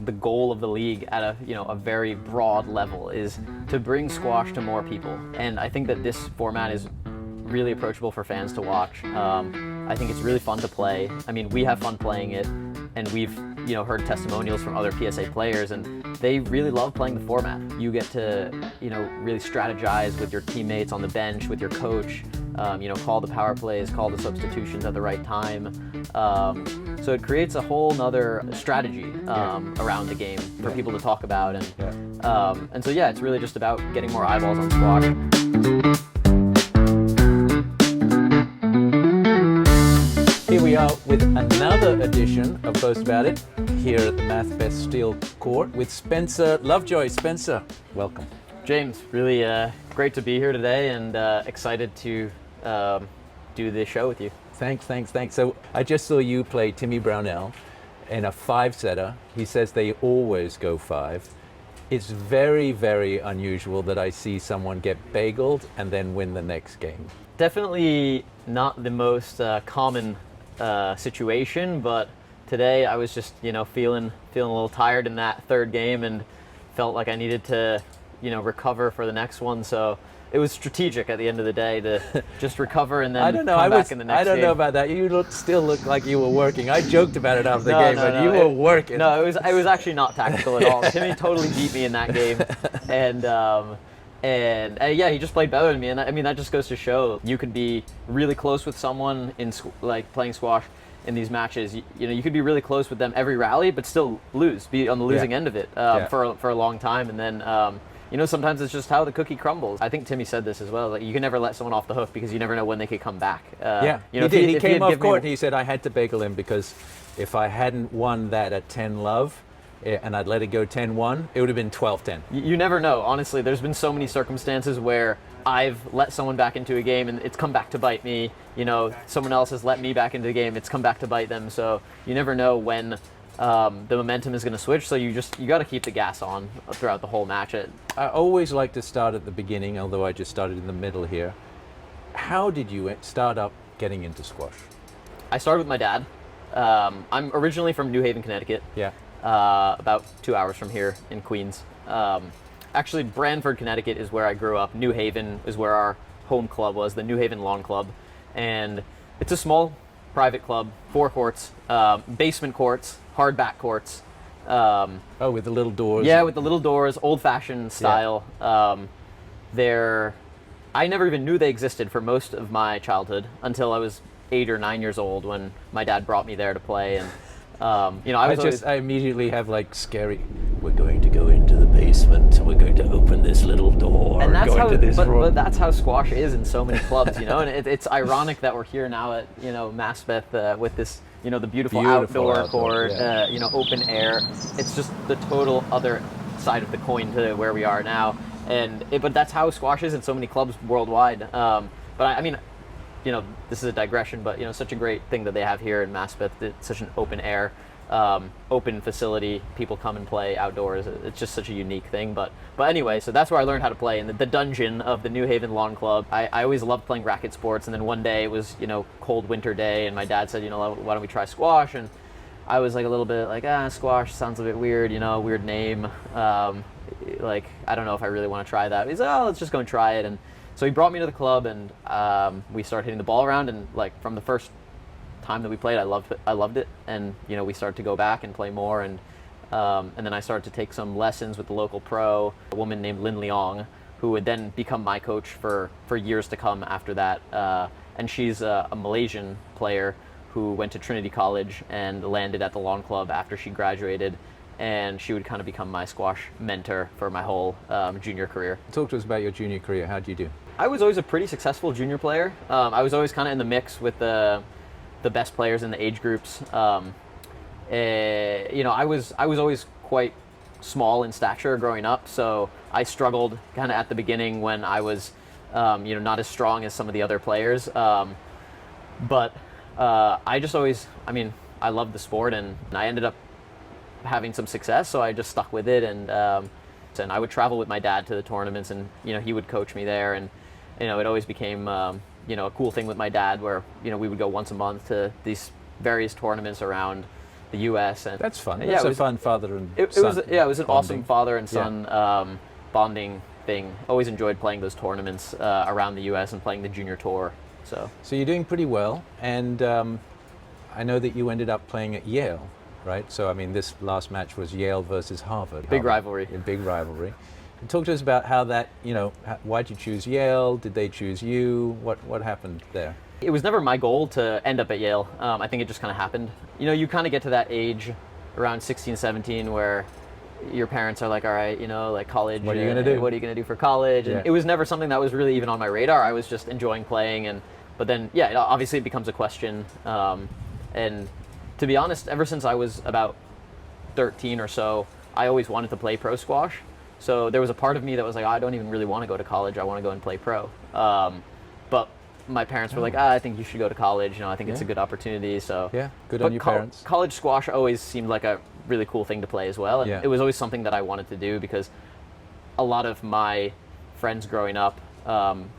the goal of the league at a very broad level is to bring squash to more people. And I think that this format is really approachable for fans to watch. I think it's really fun to play. I mean, we have fun playing it, and we've heard testimonials from other PSA players, and they really love playing the format. You get to really strategize with your teammates on the bench, with your coach. Call the power plays, call the substitutions at the right time. So it creates a whole nother strategy around the game for people to talk about, and so it's really just about getting more eyeballs on squash. Here we are with another edition of Boast About It here at the MathFest Steel Court with Spencer Lovejoy. Spencer, welcome. James, really great to be here today, and excited to do this show with you. Thanks. So I just saw you play Timmy Brownell in a 5-setter. He says they always go 5. It's very, very unusual that I see someone get bageled and then win the next game. Definitely not the most common situation, but today I was just feeling a little tired in that third game and felt like I needed to recover for the next one. So it was strategic at the end of the day to just recover and then come back in the next game. I don't know about that. You still look like you were working. I joked about it after the game, but you were working. No, it was actually not tactical at all. Timmy totally beat me in that game, and he just played better than me. And I mean, that just goes to show you could be really close with someone in playing squash in these matches. You could be really close with them every rally, but still be on the losing end of it for a long time, and then. Sometimes it's just how the cookie crumbles. I think Timmy said this as well. Like, you can never let someone off the hook because you never know when they could come back. He did. He came off court and he said, I had to bagel him because if I hadn't won that at 10-love and I'd let it go 10-1, it would have been 12-10. You never know. Honestly, there's been so many circumstances where I've let someone back into a game and it's come back to bite me. Someone else has let me back into the game. It's come back to bite them. So you never know when the momentum is going to switch, so you got to keep the gas on throughout the whole match. I always like to start at the beginning, although I just started in the middle here. How did you start up getting into squash? I started with my dad. I'm originally from New Haven, Connecticut. Yeah. About 2 hours from here in Queens. Actually, Branford, Connecticut is where I grew up. New Haven is where our home club was, the New Haven Lawn Club, and it's a small private club, 4 courts, basement courts, hard back courts. With the little doors. Yeah, with the little doors, old-fashioned style. Yeah. I never even knew they existed for most of my childhood until I was 8 or 9 years old when my dad brought me there to play. And I immediately have scary. We're going to go into the basement. We're going to open this little door. And that's but that's how squash is in so many clubs, and it's ironic that we're here now at MathFest with this the beautiful outdoor court, open air. It's just the total other side of the coin to where we are now, but that's how squash is in so many clubs worldwide. But I mean, this is a digression, but such a great thing that they have here in MathFest. It's such an open air, open facility. People come and play outdoors. It's just such a unique thing. But anyway, so that's where I learned how to play in the dungeon of the New Haven Lawn Club. I always loved playing racket sports, and then one day it was cold winter day, and my dad said, why don't we try squash? And I was a little bit squash sounds a bit weird, weird name. I don't know if I really want to try that. He said, let's just go and try it. And so he brought me to the club, and we started hitting the ball around, and from the first time that we played, I loved it, and we started to go back and play more, and then I started to take some lessons with the local pro, a woman named Lin Leong, who would then become my coach for years to come after that, and she's a Malaysian player who went to Trinity College and landed at the Lawn Club after she graduated. And she would kind of become my squash mentor for my whole junior career. Talk to us about your junior career. How did you do? I was always a pretty successful junior player. I was always kind of in the mix with the best players in the age groups. I was always quite small in stature growing up, so I struggled kind of at the beginning when I was, not as strong as some of the other players. But I just always, I loved the sport, and I ended up having some success, so I just stuck with it, and I would travel with my dad to the tournaments, and he would coach me there, and it always became a cool thing with my dad where we would go once a month to these various tournaments around the U.S. and that's fun. Yeah, That's it a was, fun father and it son. was yeah, it was an bonding. awesome father and son bonding thing. Always enjoyed playing those tournaments around the U.S. and playing the junior tour. So you're doing pretty well, and I know that you ended up playing at Yale, right? So I mean, this last match was Yale versus Harvard. Big rivalry. A big rivalry. And talk to us about how that, why'd you choose Yale? Did they choose you? What happened there? It was never my goal to end up at Yale. I think it just kind of happened. You kind of get to that age around 16, 17 where your parents are like, all right, like college. What are you going to do? What are you going to do for college? And it was never something that was really even on my radar. I was just enjoying playing. But then, obviously it becomes a question. And to be honest, ever since I was about 13 or so, I always wanted to play pro squash. So there was a part of me that was like, I don't even really want to go to college. I want to go and play pro. But my parents were like, I think you should go to college. I think it's a good opportunity. So yeah, good on your parents. College squash always seemed like a really cool thing to play as well. And it was always something that I wanted to do because a lot of my friends growing up,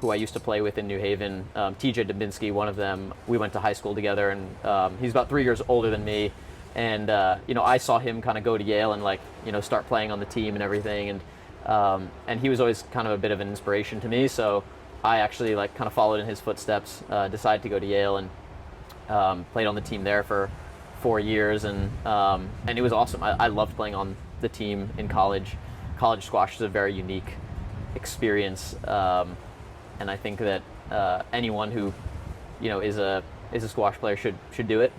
who I used to play with in New Haven, TJ Dubinsky, one of them, we went to high school together, and he's about 3 years older than me. And I saw him kind of go to Yale and start playing on the team and everything, and he was always kind of a bit of an inspiration to me. So I actually kind of followed in his footsteps, decided to go to Yale and played on the team there for 4 years, and it was awesome. I loved playing on the team in college. College squash is a very unique experience, and I think that anyone who is a squash player should do it.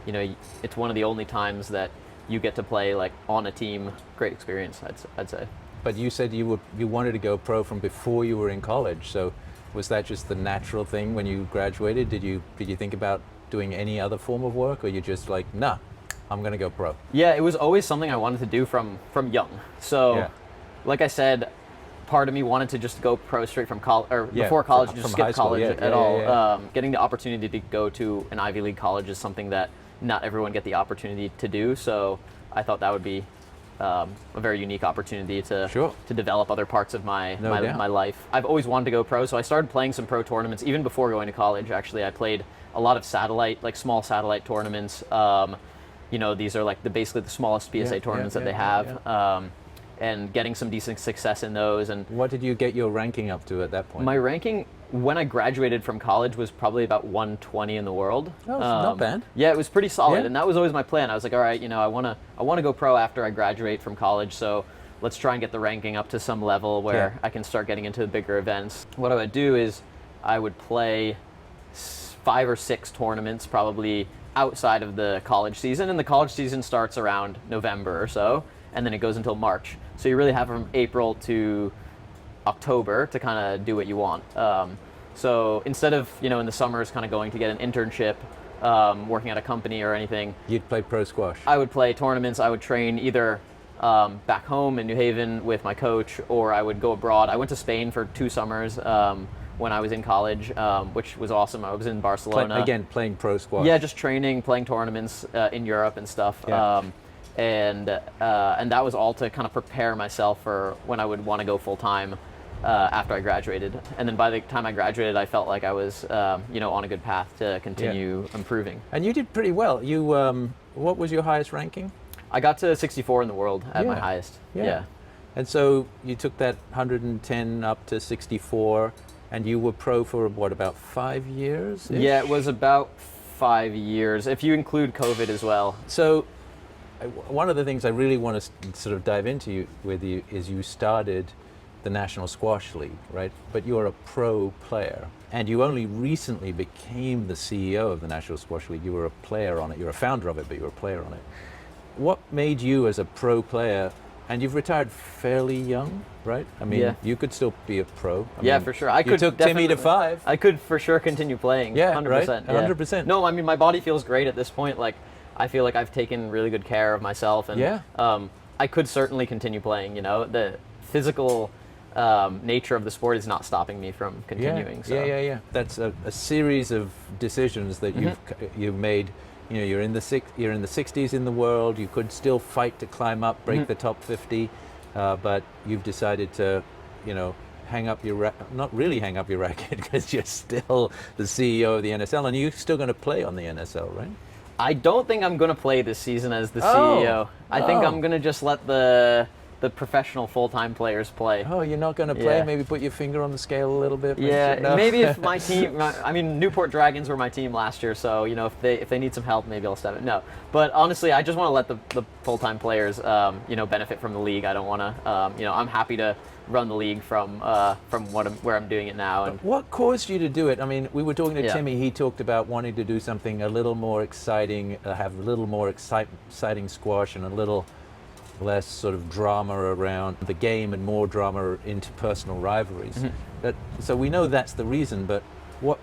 It's one of the only times that you get to play on a team. Great experience, I'd say. But you said you wanted to go pro from before you were in college. So was that just the natural thing when you graduated? Did you think about doing any other form of work, or you just like, nah, I'm going to go pro? Yeah, it was always something I wanted to do from young. So, like I said, part of me wanted to just go pro straight from college, or before college, just skip college at all. Getting the opportunity to go to an Ivy League college is something that not everyone get the opportunity to do. So I thought that would be a very unique opportunity to develop other parts of my life. I've always wanted to go pro, so I started playing some pro tournaments even before going to college. Actually, I played a lot of small satellite tournaments. These are basically the smallest PSA tournaments that they have. And getting some decent success in those. And what did you get your ranking up to at that point? My ranking when I graduated from college was probably about 120 in the world. Oh, not bad. Yeah, it was pretty solid, and that was always my plan. I was like, all right, I want to go pro after I graduate from college, so let's try and get the ranking up to some level where I can start getting into the bigger events. What I would do is I would play 5 or 6 tournaments probably outside of the college season, and the college season starts around November or so, and then it goes until March. So you really have from April to October to kind of do what you want. So instead of, in the summers kind of going to get an internship, working at a company or anything. You'd play pro squash? I would play tournaments. I would train either back home in New Haven with my coach, or I would go abroad. I went to Spain for 2 summers when I was in college, which was awesome. I was in Barcelona. Playing pro squash? Yeah, just training, playing tournaments in Europe and stuff. Yeah. And that was all to kind of prepare myself for when I would want to go full time after I graduated. And then by the time I graduated, I felt like I was on a good path to continue improving. And you did pretty well. You what was your highest ranking? I got to 64 in the world at my highest. Yeah. And so you took that 110 up to 64, and you were pro for what, about 5 years? Yeah, it was about 5 years, if you include COVID as well. So one of the things I really want to sort of dive into with you is you started the National Squash League, right? But you're a pro player, and you only recently became the CEO of the National Squash League. You were a player on it. You're a founder of it, but you were a player on it. What made you as a pro player, and you've retired fairly young, right? I mean, you could still be a pro. I mean, for sure. You took Timmy to 5. I could for sure continue playing. Yeah, 100%. right? Yeah. 100%. No, I mean, my body feels great at this point. I feel like I've taken really good care of myself, and I could certainly continue playing. The physical nature of the sport is not stopping me from continuing. Yeah. That's a series of decisions that you've made. You're in the 60s in the world. You could still fight to climb up, break the top 50, but you've decided to, hang up your not really hang up your racket, because you're still the CEO of the NSL, and you're still going to play on the NSL, right? I don't think I'm going to play this season as the Oh. CEO. I think Oh. I'm going to just let the professional full-time players play. Oh, you're not going to play? Yeah. Maybe put your finger on the scale a little bit? Yeah, No? maybe if my team, I mean, Newport Dragons were my team last year, so, you know, if they need some help, maybe I'll step in. No, but honestly, I just want to let the full-time players, you know, benefit from the league. I don't want to, you know, I'm happy to run the league from where I'm doing it now. And What caused you to do it? I mean, we were talking to Yeah. Timmy. He talked about wanting to do something a little more exciting, have a little more exciting squash and a little less sort of drama around the game and more drama into personal rivalries. So we know that's the reason, but what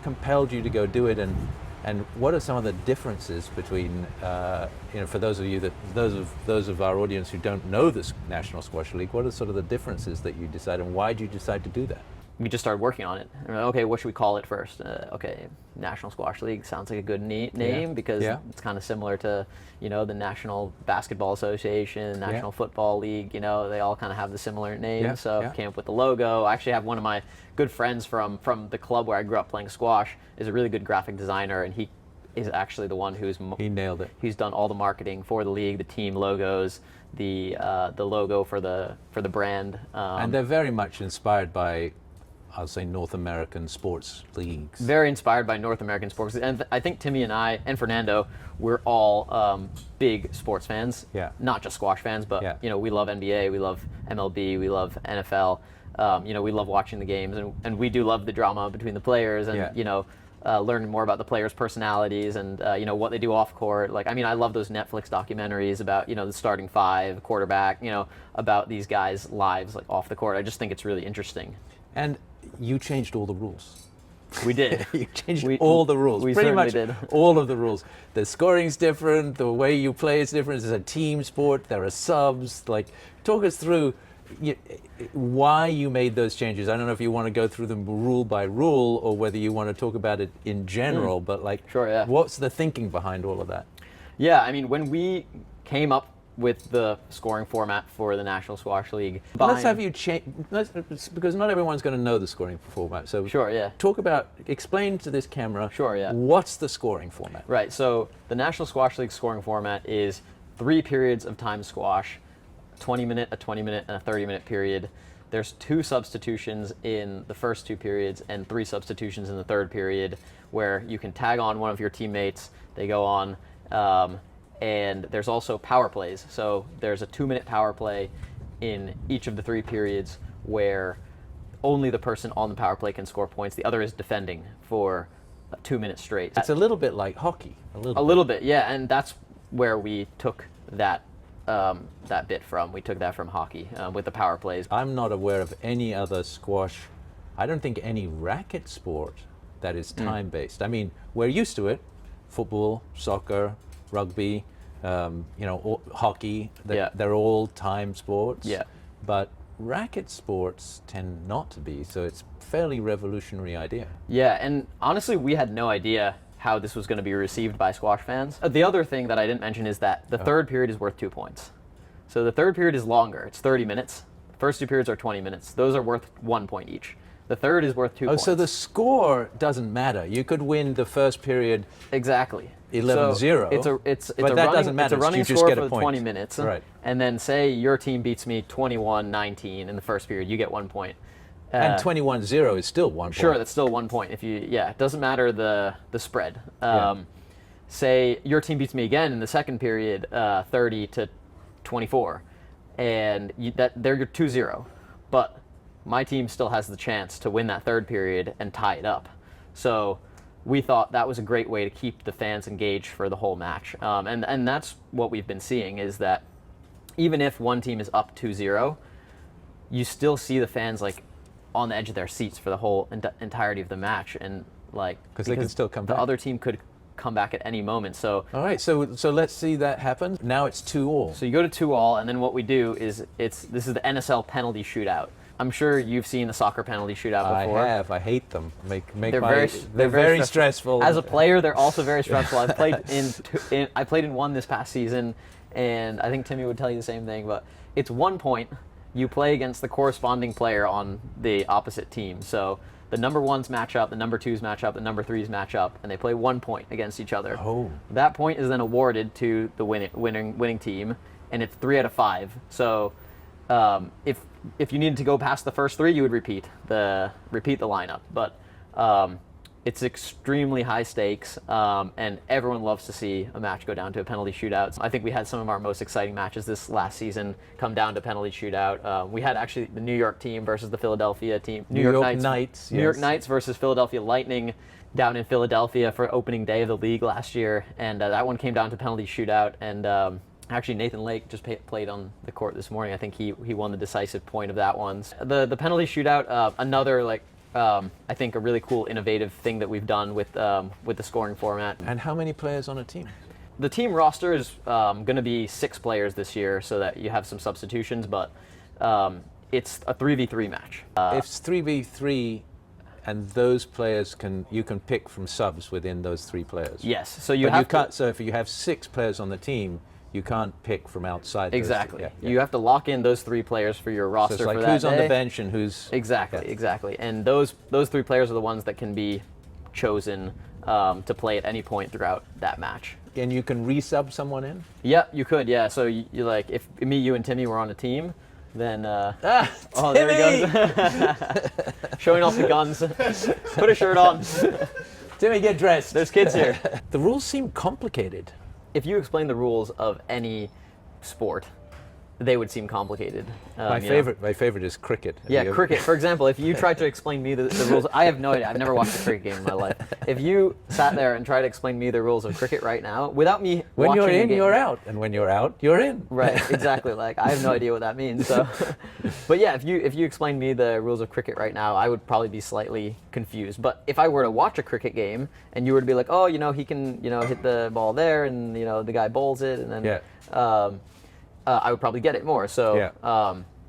compelled you to go do it, and what are some of the differences between, you know, for those of our audience who don't know this National Squash League, what are sort of the differences that you decided, and why did you decide to do that? we just started working on it. And we're like, okay, what should we call it first? Okay, National Squash League sounds like a good name because it's kind of similar to, you know, the National Basketball Association, National Football League. You know, they all kind of have the similar name. Came up with the logo. I actually have one of my good friends from the club where I grew up playing squash is a really good graphic designer, and he is actually the one He nailed it. He's done all the marketing for the league, the team logos, the logo for the brand. And they're very much inspired by, I'll say, North American sports leagues. Very inspired by North American sports. And I think Timmy and I and Fernando, we're all big sports fans. Yeah. Not just squash fans, but you know, we love NBA, we love MLB, we love NFL. You know, we love watching the games, and we do love the drama between the players, and you know, learning more about the players' personalities and you know, what they do off court. Like, I mean, I love those Netflix documentaries about, you know, the starting five, quarterback, you know, about these guys' lives like off the court. I just think it's really interesting. And you changed all the rules. We did. You changed all the rules. We Pretty much did. all of the rules. The scoring's different. The way you play is different. It's a team sport. There are subs. Like, talk us through why you made those changes. I don't know if you want to go through them rule by rule or whether you want to talk about it in general, but like, what's the thinking behind all of that? Yeah, I mean, when we came up with the scoring format for the National Squash League, let's have you change, because not everyone's going to know the scoring format. So explain to this camera. What's the scoring format? Right. So the National Squash League scoring format is 3 periods of time squash. 20-minute, a 20-minute, and a 30-minute period. There's 2 substitutions in the first 2 periods and 3 substitutions in the third period, where you can tag on one of your teammates, they go on, and there's also power plays. So there's a 2-minute power play in each of the 3 periods where only the person on the power play can score points. The other is defending for 2 minutes straight. It's a little bit like hockey. A little bit, yeah, and that's where we took that bit from. We took that from hockey with the power plays. I'm not aware of any other squash, I don't think any racket sport that is time-based. I mean, we're used to it. Football, soccer, rugby, you know, hockey, they're all time sports. Yeah. But racket sports tend not to be, so it's a fairly revolutionary idea. Yeah, and honestly, we had no idea how this was going to be received by squash fans. The other thing that I didn't mention is that the third period is worth 2 points. So the third period is longer. It's 30 minutes. The first 2 periods are 20 minutes. Those are worth 1 point each. The third is worth 2 points. So the score doesn't matter. You could win the first period. Exactly. 11-0. So it's a running score for the 20 minutes. Right. And then say your team beats me 21-19 in the first period, you get 1 point. And 21-0 is still 1 point. Sure, that's still 1 point. If it doesn't matter the spread. Say your team beats me again in the second period, 30-24, and they're your 2-0, but my team still has the chance to win that third period and tie it up. So we thought that was a great way to keep the fans engaged for the whole match, and that's what we've been seeing, is that even if one team is up 2-0, you still see the fans like on the edge of their seats for the whole entirety of the match, and like because they can still come back. The other team could come back at any moment. So all right, so let's see that happen. Now it's 2-2. So you go to 2-2, and then what we do is this is the NSL penalty shootout. I'm sure you've seen the soccer penalty shootout before. I have. I hate them. They're very stressful. As a player, they're also very stressful. I've played I played in one this past season, and I think Timmy would tell you the same thing. But it's 1 point. You play against the corresponding player on the opposite team. So the number ones match up, the number twos match up, the number threes match up, and they play 1 point against each other. Oh. That point is then awarded to the winning team, and it's 3 out of 5. So if you needed to go past the first 3, you would repeat the lineup. But it's extremely high stakes, and everyone loves to see a match go down to a penalty shootout. I think we had some of our most exciting matches this last season come down to penalty shootout. We had actually the New York team versus the Philadelphia team. New York Knights. New York Knights versus Philadelphia Lightning down in Philadelphia for opening day of the league last year, and that one came down to penalty shootout. And actually, Nathan Lake just played on the court this morning. I think he won the decisive point of that one. The penalty shootout, another I think a really cool, innovative thing that we've done with the scoring format. And how many players on a team? The team roster is going to be 6 players this year, so that you have some substitutions. But it's a 3v3 match. It's 3v3, and those players you can pick from subs within those 3 players. Yes. So So if you have 6 players on the team, you can't pick from outside. Exactly. You have to lock in those 3 players for your roster so it's like for that who's day. on the bench and who's... Exactly. And those 3 players are the ones that can be chosen to play at any point throughout that match. And you can resub someone in? Yeah, you could. Yeah. So you like if me, you, and Timmy were on a team, then Timmy! There he goes. Showing off the guns. Put a shirt on. Timmy, get dressed. There's kids here. The rules seem complicated. If you explain the rules of any sport, they would seem complicated. My favorite is cricket. Yeah, cricket. For example, if you tried to explain me the rules, I have no idea. I've never watched a cricket game in my life. If you sat there and tried to explain me the rules of cricket right now, without me when watching you're in, the game, you're out, and when you're out, you're in. Right, exactly. Like I have no idea what that means. So, but yeah, if you explained me the rules of cricket right now, I would probably be slightly confused. But if I were to watch a cricket game and you were to be like, oh, he can, hit the ball there, and the guy bowls it, and then I would probably get it more. So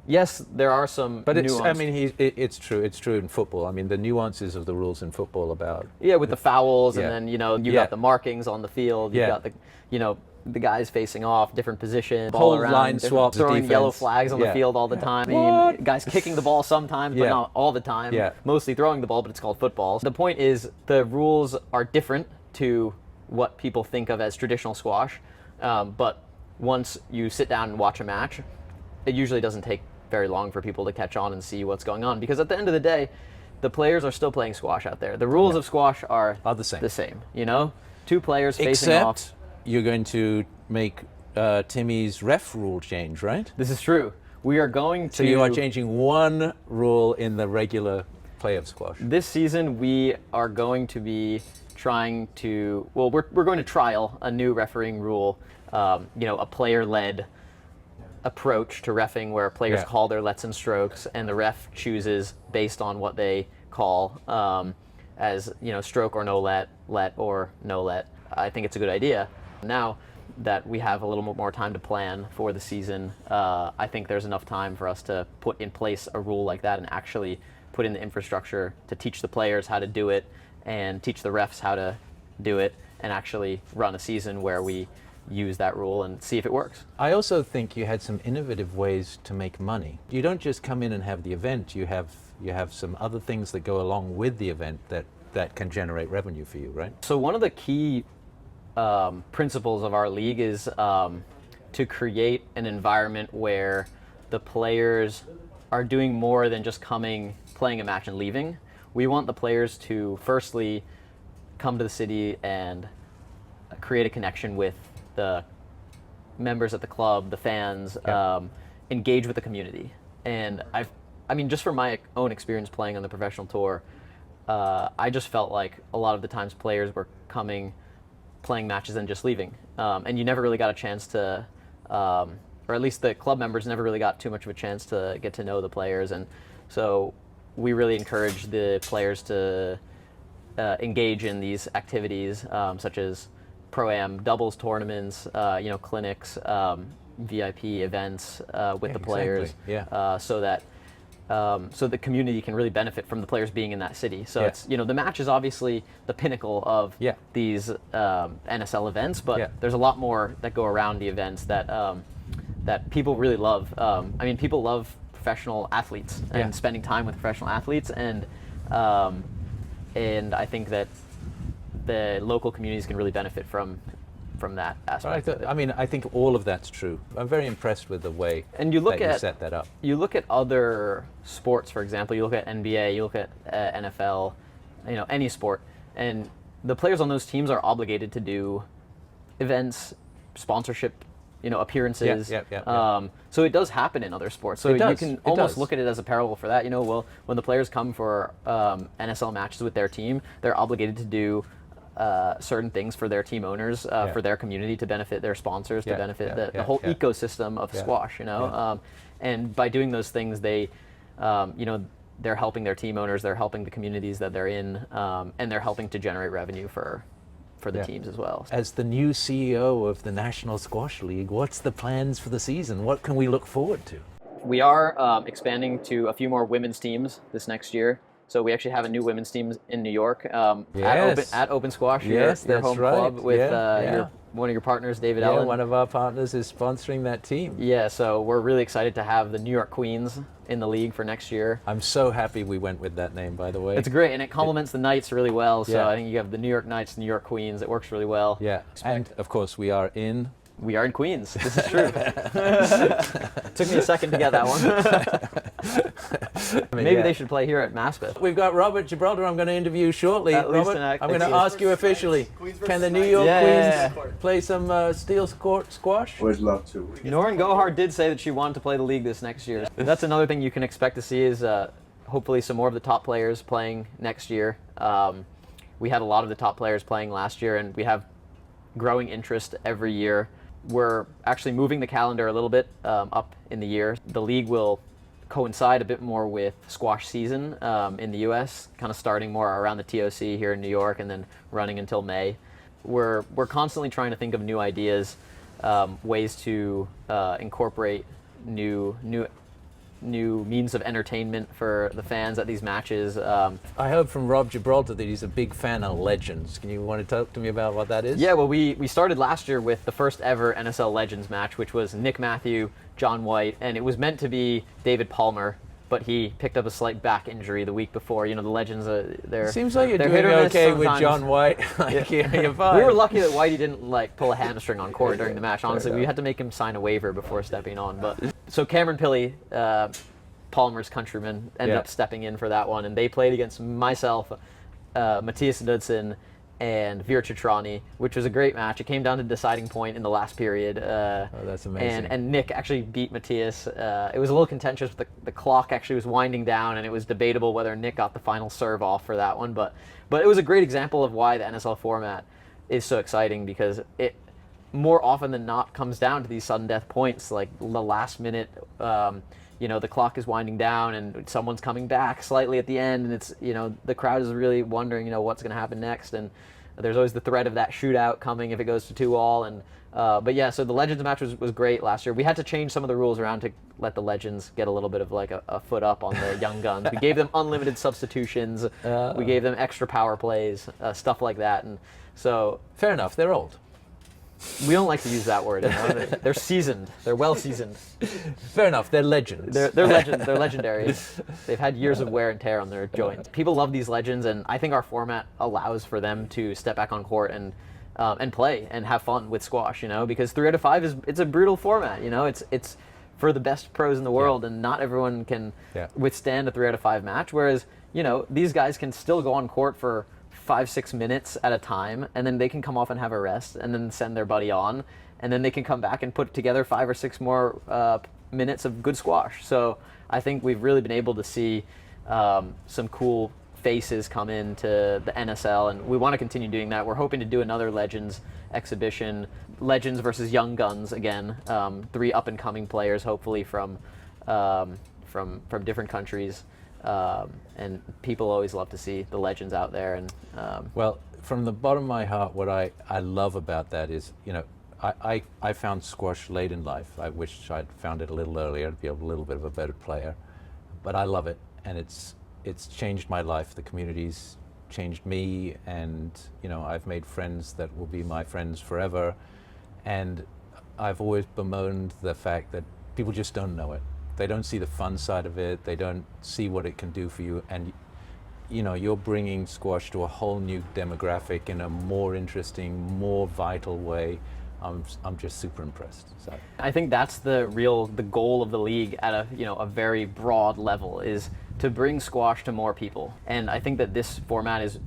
yes, there are some. But nuances. It's true. It's true in football. I mean, the nuances of the rules in football about with the fouls, and then you got the markings on the field. You got the guys facing off, different positions, whole ball around, line swaps, throwing defense. yellow flags on the field all the time. I mean, guys kicking the ball sometimes, but not all the time. Mostly throwing the ball, but it's called football. The point is, the rules are different to what people think of as traditional squash, but once you sit down and watch a match, it usually doesn't take very long for people to catch on and see what's going on. Because at the end of the day, the players are still playing squash out there. The rules of squash are the same. 2 players facing off. Except you're going to make Timmy's ref rule change, right? This is true. We are going to... So you are changing one rule in the regular play of squash. This season, we are going to be trying to... Well, we're going to trial a new refereeing rule, a player-led approach to reffing where players call their lets and strokes, and the ref chooses based on what they call as stroke or no let or no let. I think it's a good idea. Now that we have a little more time to plan for the season, I think there's enough time for us to put in place a rule like that and actually put in the infrastructure to teach the players how to do it and teach the refs how to do it and actually run a season where we use that rule and see if it works. I also think you had some innovative ways to make money. You don't just come in and have the event, you have some other things that go along with the event that can generate revenue for you, right? So one of the key principles of our league is to create an environment where the players are doing more than just coming, playing a match and leaving. We want the players to firstly come to the city and create a connection with the members at the club, the fans, engage with the community. And just from my own experience playing on the professional tour, I just felt like a lot of the times players were coming, playing matches and just leaving. And you never really got a chance to, or at least the club members never really got too much of a chance to get to know the players. And so we really encourage the players to engage in these activities, such as Pro-Am doubles tournaments, clinics, VIP events with the players, so that so the community can really benefit from the players being in that city. So it's the match is obviously the pinnacle of these NSL events, but there's a lot more that go around the events that that people really love. People love professional athletes and spending time with professional athletes, and And I think that the local communities can really benefit from that aspect. I think all of that's true. I'm very impressed with the way and you set that up. You look at other sports, for example, you look at NBA, you look at NFL, any sport, and the players on those teams are obligated to do events, sponsorship, appearances. So it does happen in other sports. So you can almost look at it as a parallel for that. Well, when the players come for NSL matches with their team, they're obligated to do certain things for their team owners, for their community, to benefit their sponsors, to benefit the whole ecosystem of squash. And by doing those things, they, they're helping their team owners, they're helping the communities that they're in, and they're helping to generate revenue for the teams as well. As the new CEO of the National Squash League, what's the plans for the season? What can we look forward to? We are expanding to a few more women's teams this next year. So we actually have a new women's team in New York at Open Squash, your home club, with one of your partners, David Allen. One of our partners is sponsoring that team. Yeah, so we're really excited to have the New York Queens in the league for next year. I'm so happy we went with that name, by the way. It's great, and it complements the Knights really well. So I think you have the New York Knights, New York Queens. It works really well. Yeah, and of course we are in Queens. This is true. Took me a second to get that one. Maybe they should play here at Maspeth. We've got Robert Gibraltar I'm going to interview shortly. Robert, I'm going to ask you officially, can the New York Queens play some steel court squash? Would love to. Noreen Gohard did say that she wanted to play the league this next year. That's another thing you can expect to see is hopefully some more of the top players playing next year. We had a lot of the top players playing last year, and we have growing interest every year. We're actually moving the calendar a little bit up in the year. The league will coincide a bit more with squash season in the U.S., kind of starting more around the TOC here in New York and then running until May. We're constantly trying to think of new ideas, ways to incorporate new means of entertainment for the fans at these matches. I heard from Rob Gibraltar that he's a big fan of Legends. Can you want to talk to me about what that is? Yeah, well, we started last year with the first ever NSL Legends match, which was Nick Matthew, John White, and it was meant to be David Palmer, but he picked up a slight back injury the week before. The Legends, seems like you're doing okay with John White. You're fine. We were lucky that Whitey didn't pull a hamstring on court during the match. Honestly, we had to make him sign a waiver before stepping on. But so Cameron Pilley, Palmer's countryman, ended up stepping in for that one, and they played against myself, Matthias Knudsen, and Veer Chitrani, which was a great match. It came down to deciding point in the last period. That's amazing. And Nick actually beat Matthias. It was a little contentious. The clock actually was winding down, and it was debatable whether Nick got the final serve off for that one. But it was a great example of why the NSL format is so exciting, because it more often than not comes down to these sudden death points, like the last minute. The clock is winding down and someone's coming back slightly at the end, and it's, the crowd is really wondering, what's going to happen next. And there's always the threat of that shootout coming if it goes to 2-all. And so the Legends match was great last year. We had to change some of the rules around to let the Legends get a little bit of a foot up on the young guns. We gave them unlimited substitutions. We gave them extra power plays, stuff like that. And so fair enough, they're old. We don't like to use that word. They're seasoned. They're well seasoned. Fair enough. They're legends. They're legends. They're legendary. They've had years of wear and tear on their joints. People love these legends, and I think our format allows for them to step back on court and play and have fun with squash. Because 3 out of 5 it's a brutal format. It's for the best pros in the world, and not everyone can withstand a 3 out of 5 match. Whereas these guys can still go on court for 5-6 minutes at a time, and then they can come off and have a rest, and then send their buddy on, and then they can come back and put together 5 or 6 more minutes of good squash. So I think we've really been able to see some cool faces come into the NSL, and we want to continue doing that. We're hoping to do another Legends exhibition, Legends versus Young Guns again, 3 up-and-coming players, hopefully from different countries. And people always love to see the Legends out there. And well, from the bottom of my heart, what I love about that is, I found squash late in life. I wish I'd found it a little earlier to be a little bit of a better player, but I love it, and it's changed my life. The community's changed me, and I've made friends that will be my friends forever. And I've always bemoaned the fact that people just don't know it. They don't see the fun side of it. They don't see what it can do for you. And you're bringing squash to a whole new demographic in a more interesting, more vital way. I'm just super impressed. So I think that's the goal of the league at a very broad level, is to bring squash to more people. And I think that this format is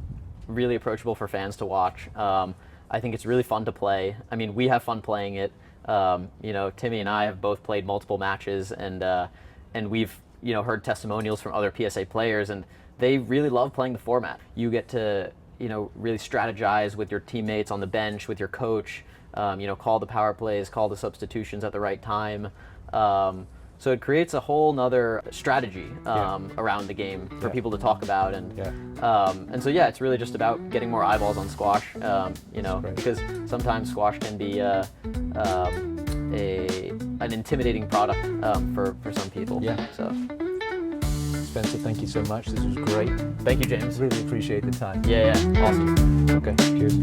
really approachable for fans to watch. I think it's really fun to play. I mean, we have fun playing it. Timmy and I have both played multiple matches, and we've heard testimonials from other PSA players, and they really love playing the format. You get to really strategize with your teammates on the bench, with your coach. Call the power plays, call the substitutions at the right time. So it creates a whole nother strategy around the game for people to talk about, and so it's really just about getting more eyeballs on squash. Because sometimes squash can be an intimidating product for some people. Yeah. So Spencer, thank you so much. This was great. Thank you, James. Really appreciate the time. Yeah. Awesome. Okay. Cheers.